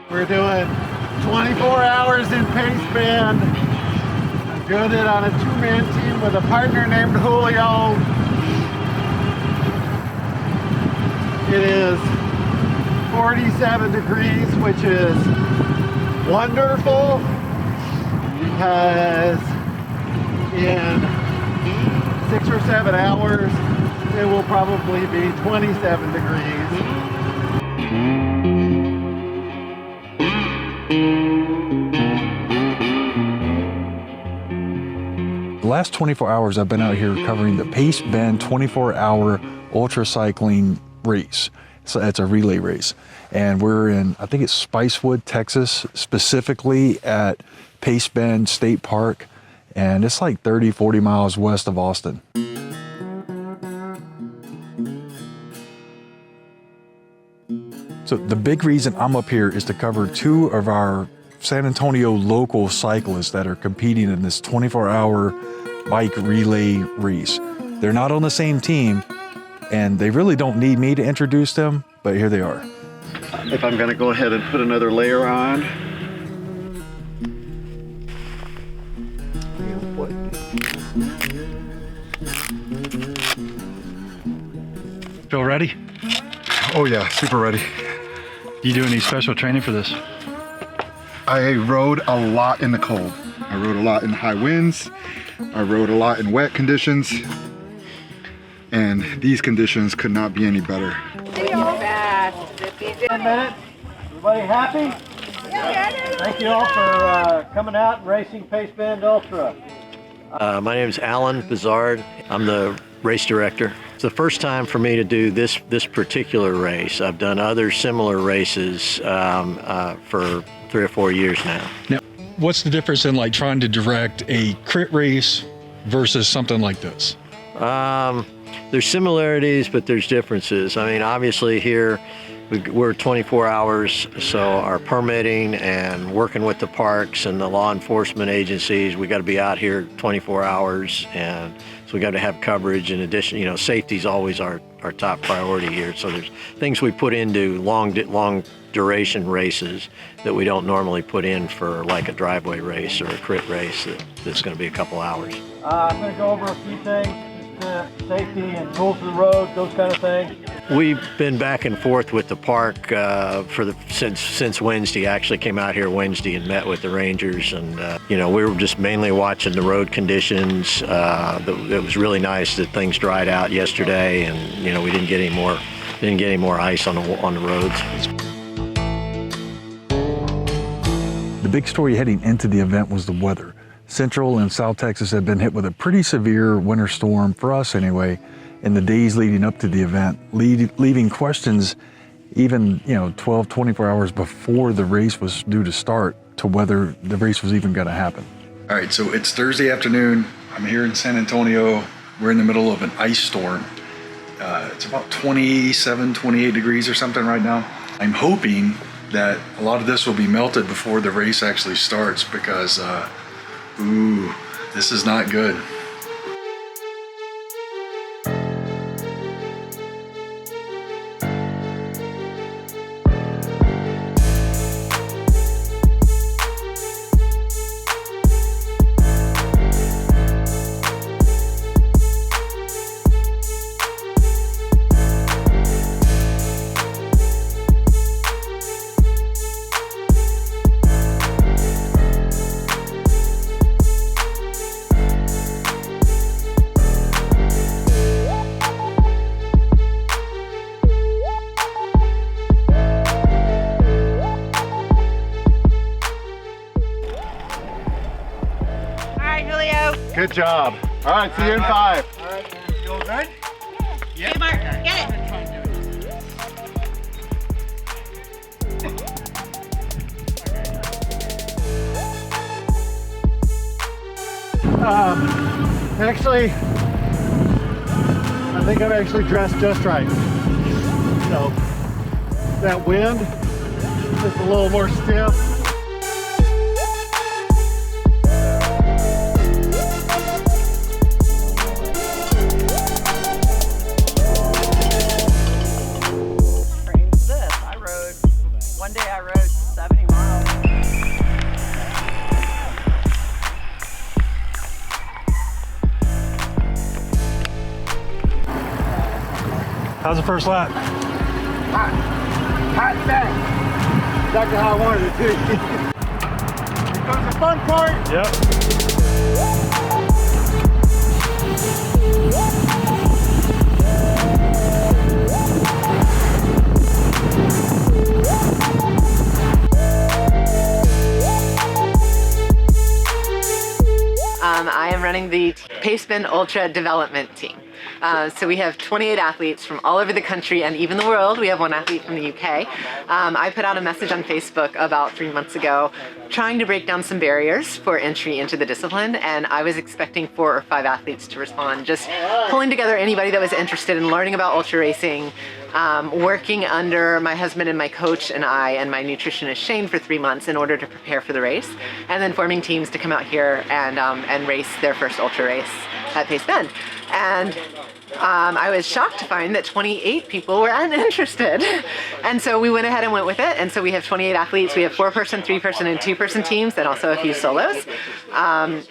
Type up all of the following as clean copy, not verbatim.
We're doing 24 hours in pace band. I'm doing it on a two-man team with a partner named Julio. It is 47 degrees, which is wonderful because in 6 or 7 hours it will probably be 27 degrees. The last 24 hours I've been out here covering the Pace Bend 24-hour ultra cycling race. So it's a relay race. And we're in, I think it's Spicewood, Texas, specifically at Pace Bend State Park. And it's like 30, 40 miles west of Austin. So the big reason I'm up here is to cover two of our San Antonio local cyclists that are competing in this 24-hour bike relay race. They're not on the same team, and they really don't need me to introduce them, but here they are. If I'm gonna go ahead and put another layer on. Feel ready? Oh yeah, super ready. You do any special training for this? I rode a lot in the cold. I rode a lot in high winds. I rode a lot in wet conditions. And these conditions could not be any better. Everybody happy? Thank you all for coming out and racing Pace Bend Ultra. My name is Alan Bizard. I'm the race director. It's the first time for me to do this particular race. I've done other similar races for 3 or 4 years now. Now, what's the difference in like trying to direct a crit race versus something like this? There's similarities, but there's differences. I mean, obviously here we're 24 hours, so our permitting and working with the parks and the law enforcement agencies, we got to be out here 24 hours, and so we got to have coverage. In addition, you know, safety is always our top priority here. So there's things we put into long duration races that we don't normally put in for like a driveway race or a crit race that's going to be a couple hours. I'm going to go over a few things. Safety and rules of the road, those kind of things. We've been back and forth with the park since Wednesday. I actually came out here Wednesday and met with the rangers, and you know, we were just mainly watching the road conditions. It was really nice that things dried out yesterday, and you know, we didn't get any more ice on the roads. The big story heading into the event was the weather. Central and South Texas had been hit with a pretty severe winter storm, for us anyway, in the days leading up to the event, leaving questions even 12, 24 hours before the race was due to start to whether the race was even going to happen. All right, so it's Thursday afternoon. I'm here in San Antonio. We're in the middle of an ice storm. It's about 27, 28 degrees or something right now. I'm hoping that a lot of this will be melted before the race actually starts because ooh, this is not good. Good job. All right, see you in 5. All right, you all good? Hey, Mark, get it. Actually, I think I'm actually dressed just right. So, that wind is a little more stiff. One day I rode 70 miles. How's the first lap? Hot. Hot and back. Exactly how I wanted it to. Here comes the fun part. Yep. I am running the Paceman Ultra Development Team. So we have 28 athletes from all over the country and even the world. We have one athlete from the UK. I put out a message on Facebook about 3 months ago trying to break down some barriers for entry into the discipline, and I was expecting 4 or 5 athletes to respond, just pulling together anybody that was interested in learning about ultra racing, working under my husband and my coach and I and my nutritionist Shane for 3 months in order to prepare for the race, and then forming teams to come out here and race their first ultra race at Pace Bend. And I was shocked to find that 28 people were uninterested. And so we went ahead and went with it. And so we have 28 athletes. We have 4-person, 3-person, and 2-person teams, and also a few solos.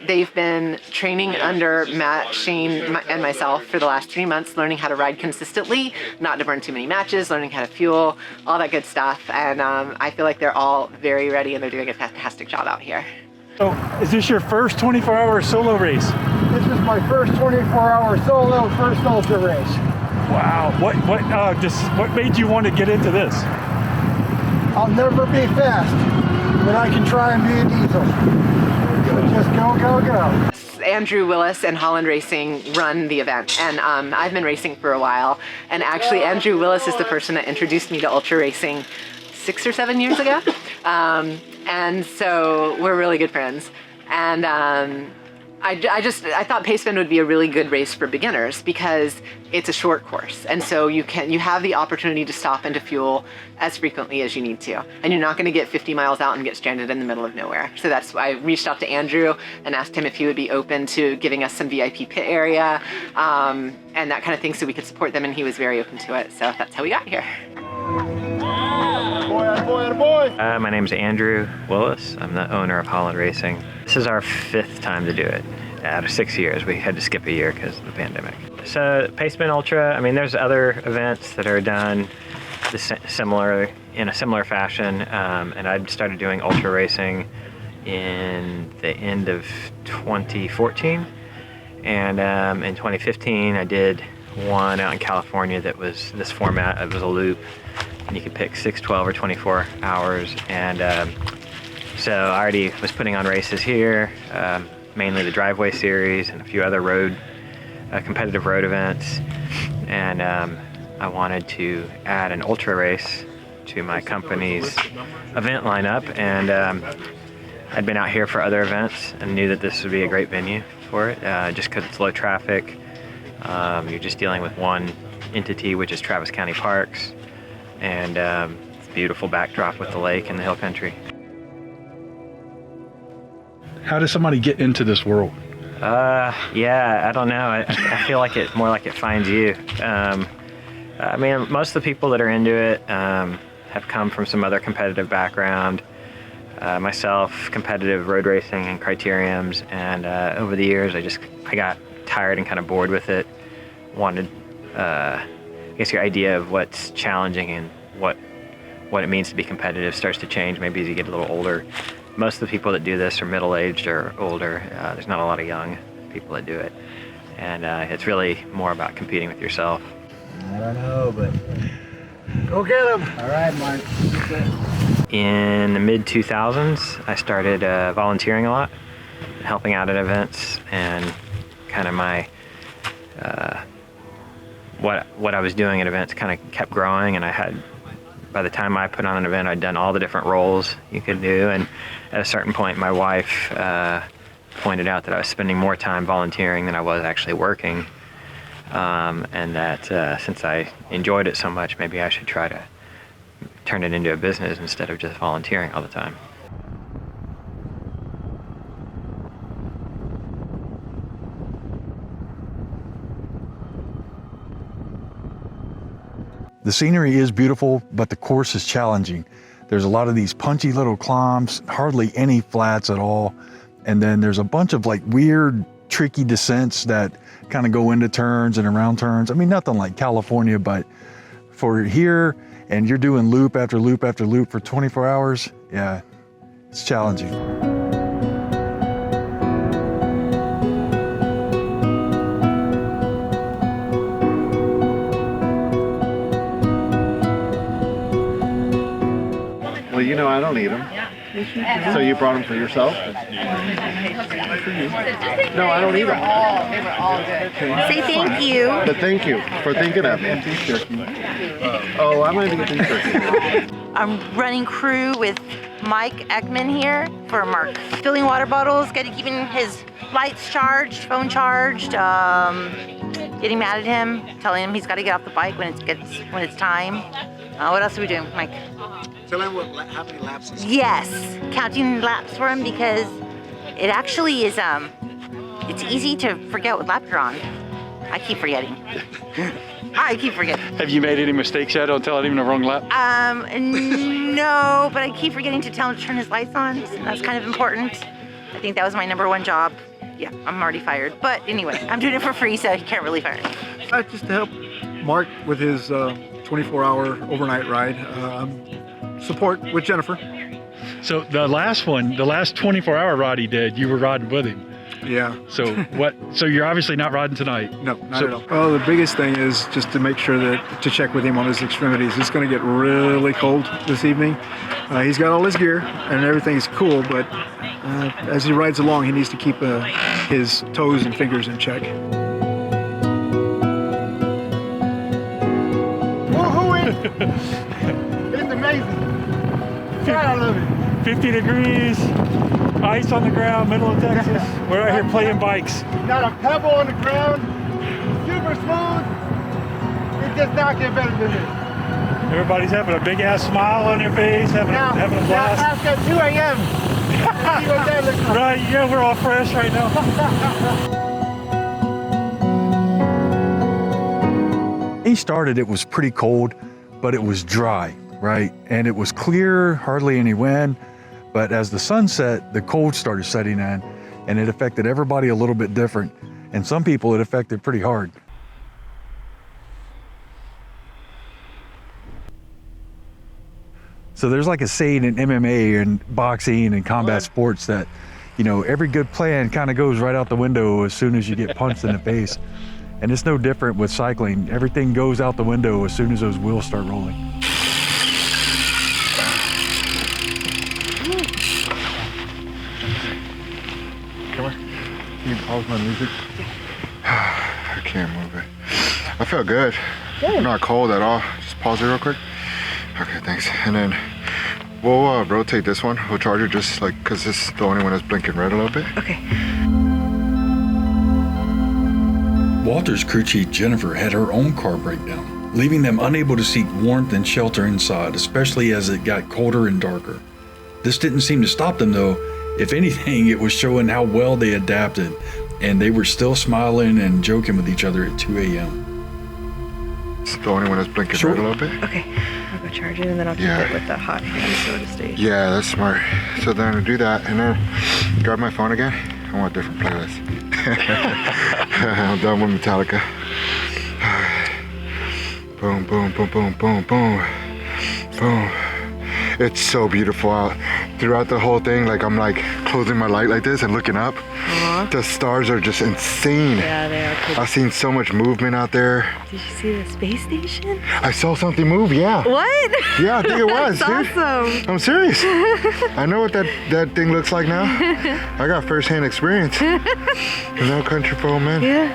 They've been training under Matt, Shane, and myself for the last 3 months, learning how to ride consistently, not to burn too many matches, learning how to fuel, all that good stuff. And I feel like they're all very ready, and they're doing a fantastic job out here. So, is this your first 24-hour solo race? This is my first 24-hour solo, first ultra race. Wow. What made you want to get into this? I'll never be fast, but I can try and be a diesel. So just go, go, go. Andrew Willis and Holland Racing run the event, and I've been racing for a while. And actually, Andrew Willis is the person that introduced me to ultra racing 6 or 7 years ago. And so we're really good friends. And I thought Pace Bend would be a really good race for beginners because it's a short course, and so you have the opportunity to stop and to fuel as frequently as you need to, and you're not going to get 50 miles out and get stranded in the middle of nowhere. So that's why I reached out to Andrew and asked him if he would be open to giving us some VIP pit area and that kind of thing, so we could support them, and he was very open to it. So that's how we got here. My name is Andrew Willis. I'm the owner of Holland Racing. This is our 5th time to do it. Out of 6 years, we had to skip a year because of the pandemic. So Pace Bend Ultra, I mean, there's other events that are done in a similar fashion, and I started doing ultra racing in the end of 2014, and in 2015 I did one out in California that was this format. It was a loop, and you could pick 6, 12, or 24 hours, and so I already was putting on races here, mainly the driveway series and a few other competitive road events, and I wanted to add an ultra race to my company's event lineup, and I'd been out here for other events and knew that this would be a great venue for it, just because it's low traffic. You're just dealing with one entity, which is Travis County Parks, and it's a beautiful backdrop with the lake and the hill country. How does somebody get into this world? Yeah, I don't know. I feel like it more like it finds you. I mean, most of the people that are into it have come from some other competitive background. Myself, competitive road racing and criteriums, and over the years I got tired and kind of bored with it. Wanted, I guess your idea of what's challenging and what it means to be competitive starts to change maybe as you get a little older. Most of the people that do this are middle-aged or older. There's not a lot of young people that do it. And it's really more about competing with yourself. I don't know, but go get them. All right, Mike. In the mid-2000s, I started volunteering a lot, helping out at events, and kind of my what I was doing at events kind of kept growing, and by the time I put on an event, I'd done all the different roles you could do, and at a certain point, my wife pointed out that I was spending more time volunteering than I was actually working, and that since I enjoyed it so much, maybe I should try to turn it into a business instead of just volunteering all the time. The scenery is beautiful, but the course is challenging. There's a lot of these punchy little climbs, hardly any flats at all. And then there's a bunch of like weird, tricky descents that kind of go into turns and around turns. I mean, nothing like California, but for here, and you're doing loop after loop after loop for 24 hours, yeah, it's challenging. Well, you know I don't eat them. So you brought them for yourself? No, I don't eat them. They were all good. Say thank you. But thank you for thinking of me. Oh, I'm going to get these turkeys. I'm running crew with Mike Ekman here for Mark. Filling water bottles, keeping his lights charged, phone charged, getting mad at him, telling him he's got to get off the bike when it's time. What else are we doing, Mike? Tell him how many laps he's Yes, counting laps for him because it actually is, it's easy to forget what lap you're on. I keep forgetting. I keep forgetting. Have you made any mistakes yet on telling him the wrong lap? No, but I keep forgetting to tell him to turn his lights on. So that's kind of important. I think that was my #1 job. Yeah, I'm already fired. But anyway, I'm doing it for free, so he can't really fire me. Just to help Mark with his 24-hour overnight ride. Support with Jennifer. So the last 24-hour ride he did, you were riding with him. Yeah. So what? So you're obviously not riding tonight. No, not at all. Well, the biggest thing is just to make sure to check with him on his extremities. It's going to get really cold this evening. He's got all his gear and everything's cool, but as he rides along, he needs to keep his toes and fingers in check. It's amazing. God, I love it. 50 degrees, ice on the ground, middle of Texas. We're out here playing bikes. Not a pebble on the ground. Super smooth. It does not get better than this. Everybody's having a big ass smile on their face, having a blast. Now, after 2 a.m. See what that looks like. Right, yeah, we're all fresh right now. He started, it was pretty cold, but it was dry, right? And it was clear, hardly any wind. But as the sun set, the cold started setting in, and it affected everybody a little bit different. And some people it affected pretty hard. So there's like a saying in MMA and boxing and combat sports that, you know, every good plan kind of goes right out the window as soon as you get punched in the face. And it's no different with cycling. Everything goes out the window as soon as those wheels start rolling. Come on. Can you pause my music? I can't move it. I feel good. I'm not cold at all. Just pause it real quick. Okay, thanks. And then we'll rotate this one. We'll charge it just like, cause this is the only one that's blinking red a little bit. Okay. Walter's crew chief Jennifer had her own car breakdown, leaving them unable to seek warmth and shelter inside, especially as it got colder and darker. This didn't seem to stop them though. If anything, it was showing how well they adapted, and they were still smiling and joking with each other at 2 a.m. It's the only one that's blinking red a little bit. Okay, I'll go charge it and then I'll keep it with the hot hand soda stage. Yeah, that's smart. So then I'll do that and then grab my phone again. I want a different playlist. I'm done with Metallica. Boom, boom, boom, boom, boom, boom, boom. It's so beautiful out. Throughout the whole thing, like I'm like closing my light like this and looking up. The stars are just insane. Yeah, they are pretty. I've seen so much movement out there. Did you see the space station? I saw something move, yeah. What? Yeah, I think it was, That's dude. awesome. I'm serious. I know what that thing looks like now. I got first-hand experience. No country for old men. Yeah.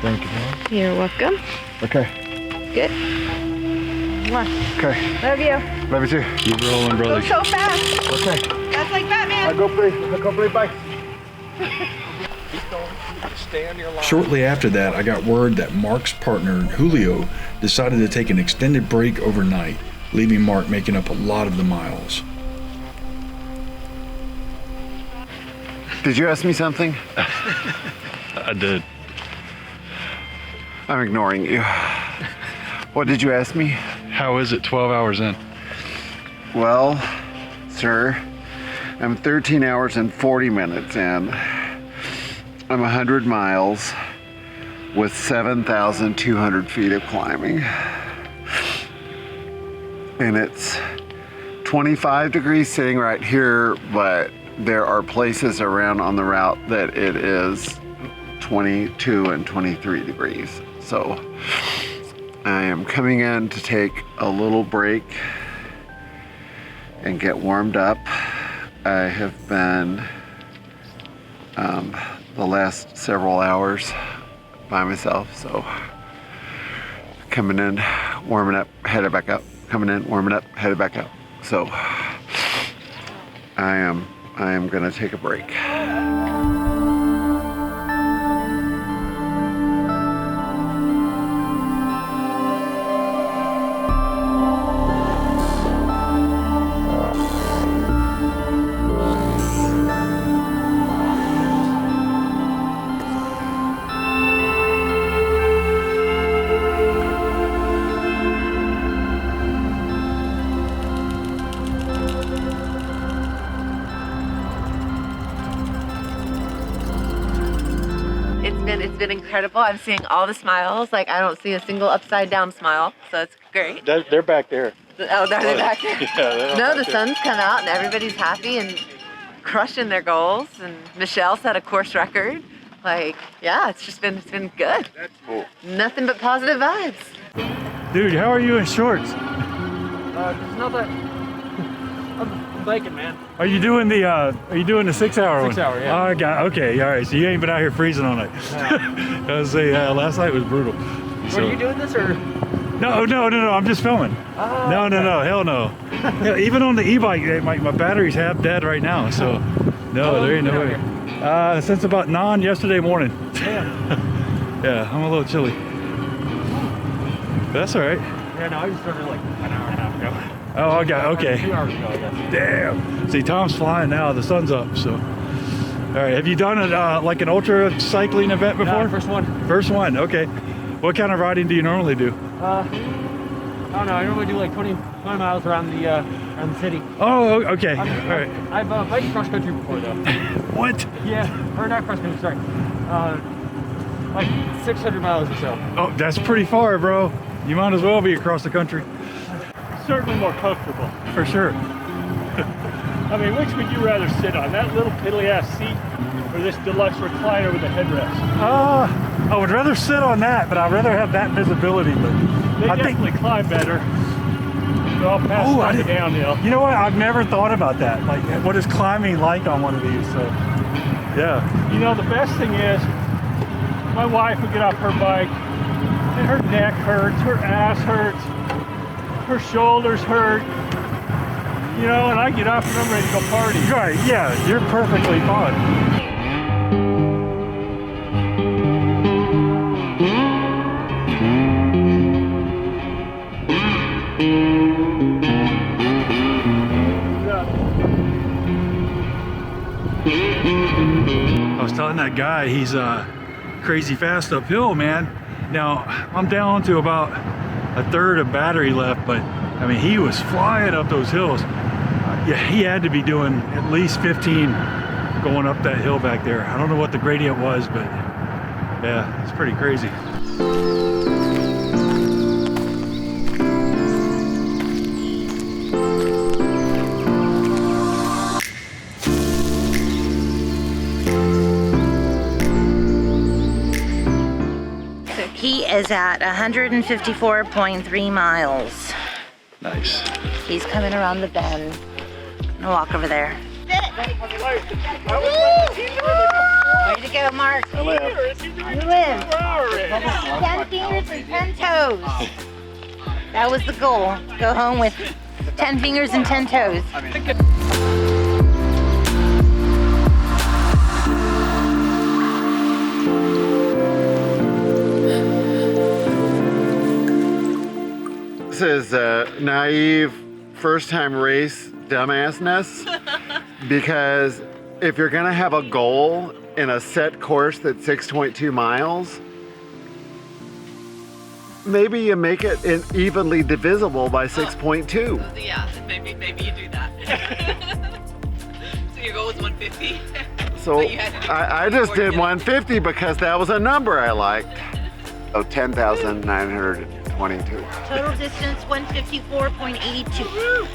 Thank you, man. You're welcome. Okay. Good. Mwah. Okay. Love you. Love you too. Keep rolling, Go brother. so fast. Okay. That's like Batman. I go play bikes. Shortly after that, I got word that Mark's partner, Julio, decided to take an extended break overnight, leaving Mark making up a lot of the miles. Did you ask me something? I did. I'm ignoring you. What did you ask me? How is it 12 hours in? Well, sir, I'm 13 hours and 40 minutes in. I'm 100 miles with 7,200 feet of climbing. And it's 25 degrees sitting right here, but there are places around on the route that it is 22 and 23 degrees. So I am coming in to take a little break and get warmed up. I have been the last several hours by myself, so coming in, warming up, headed back up, coming in, warming up, headed back up. So I am gonna take a break. It's been incredible. I'm seeing all the smiles. Like, I don't see a single upside down smile, so it's great. They're back there. Oh, are they back there? Yeah, No, the sun's come out and everybody's happy and crushing their goals. And Michelle set a course record. Like, yeah, it's been good. That's cool. Nothing but positive vibes. Dude, how are you in shorts? It's not that. I'm biking, man. Are you doing the 6 hour one? 6 hour, yeah. Oh, I got, okay, all right. So you ain't been out here freezing all night. I was say last night was brutal. Were you doing this or? No, I'm just filming. Oh, no, hell no. Yeah, even on the e-bike, my battery's half dead right now. So no, there ain't no way. Since about 9 yesterday morning. Damn. Yeah, I'm a little chilly. That's all right. Yeah, no, I just started like an hour and a half ago. Oh, I got, okay. 2 hours ago, I guess. Damn. See, Tom's flying now. The sun's up, so. All right, have you done like an ultra cycling event before? No, first one. First one, okay. What kind of riding do you normally do? I don't know. I normally do like 20 miles around the city. Oh, okay. All right. I've biked cross country before though. What? Yeah, or not cross country. Sorry, like 600 miles or so. Oh, that's pretty far, bro. You might as well be across the country. Certainly more comfortable. For sure. I mean, which would you rather sit on? That little piddly ass seat or this deluxe recliner with a headrest? I would rather sit on that, but I'd rather have that visibility. But They I definitely climb better. They're all past on the downhill. You know what? I've never thought about that. Like, what is climbing like on one of these? So, yeah. You know, the best thing is, my wife would get off her bike and her neck hurts, her ass hurts, her shoulders hurt. You know, and I get off and I'm ready to go party. Right, yeah, you're perfectly fine. I was telling that guy he's crazy fast uphill, man. Now, I'm down to about a third of battery left, but I mean, he was flying up those hills. Yeah, he had to be doing at least 15 going up that hill back there. I don't know what the gradient was, but yeah, it's pretty crazy. He is at 154.3 miles. Nice. He's coming around the bend. I'm gonna walk over there. Way to go, Mark. You live. 10 fingers and 10 toes. That was the goal. Go home with 10 fingers and 10 toes. This is a naive first-time race dumbassness, because if you're gonna have a goal in a set course that's 6.2 miles, maybe you make it evenly divisible by 6.2. Yeah, maybe you do that. So your goal was 150. So I just did 150 because that was a number I liked. So 10,922. Total distance 154.82.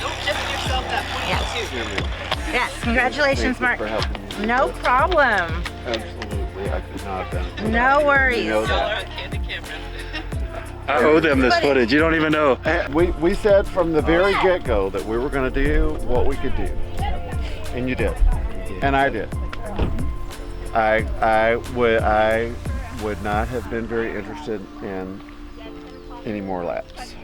Don't just yourself that 0.82. Yes, congratulations, Thank you Mark. for helping me. No problem. Absolutely, I could not have done it. No worries. You know that. I owe them this footage. You don't even know. We said from the very get-go that we were going to do what we could do, and you did, and I did. I would not have been very interested in any more laps.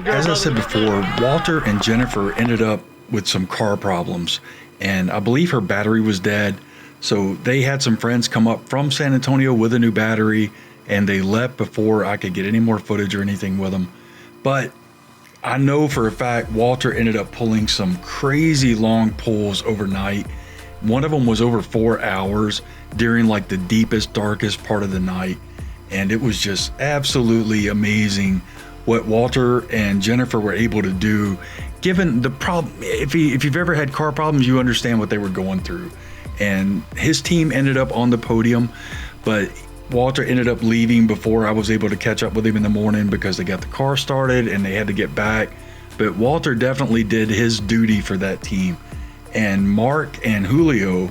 As I said before, Walter and Jennifer ended up with some car problems, and I believe her battery was dead. So they had some friends come up from San Antonio with a new battery, and they left before I could get any more footage or anything with them. But I know for a fact Walter ended up pulling some crazy long pulls overnight. One of them was over 4 hours during like the deepest, darkest part of the night. And it was just absolutely amazing what Walter and Jennifer were able to do, given the problem. If you've ever had car problems, you understand what they were going through. And his team ended up on the podium, but Walter ended up leaving before I was able to catch up with him in the morning because they got the car started and they had to get back. But Walter definitely did his duty for that team. And Mark and Julio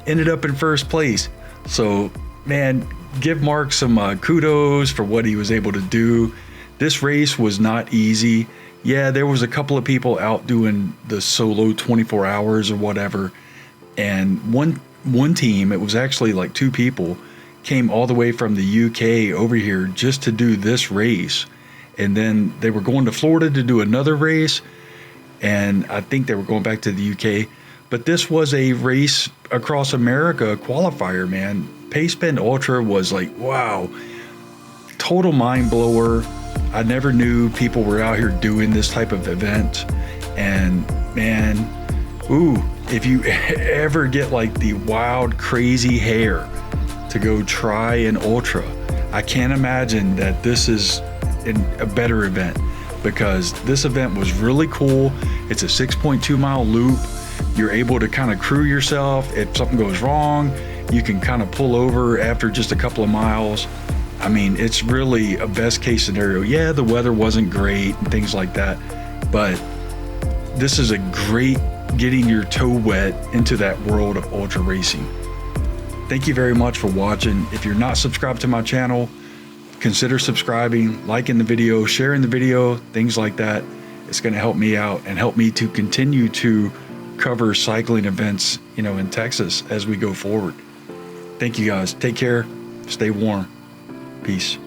ended up in first place. So, man, give Mark some kudos for what he was able to do. This race was not easy. Yeah, there was a couple of people out doing the solo 24 hours or whatever. And one team, it was actually like 2 people, came all the way from the UK over here just to do this race. And then they were going to Florida to do another race. And I think they were going back to the UK. But this was a race across America qualifier, man. Pace Bend Ultra was like, wow, total mind blower. I never knew people were out here doing this type of event. And man, ooh, if you ever get like the wild, crazy hair to go try an ultra, I can't imagine that this is a better event, because this event was really cool. It's a 6.2 mile loop. You're able to kind of crew yourself. If something goes wrong, you can kind of pull over after just a couple of miles. I mean, it's really a best case scenario. Yeah, the weather wasn't great and things like that, but this is a great getting your toe wet into that world of ultra racing. Thank you very much for watching. If you're not subscribed to my channel, consider subscribing, liking the video, sharing the video, things like that. It's going to help me out and help me to continue to cover cycling events, in Texas as we go forward. Thank you guys. Take care. Stay warm. Peace.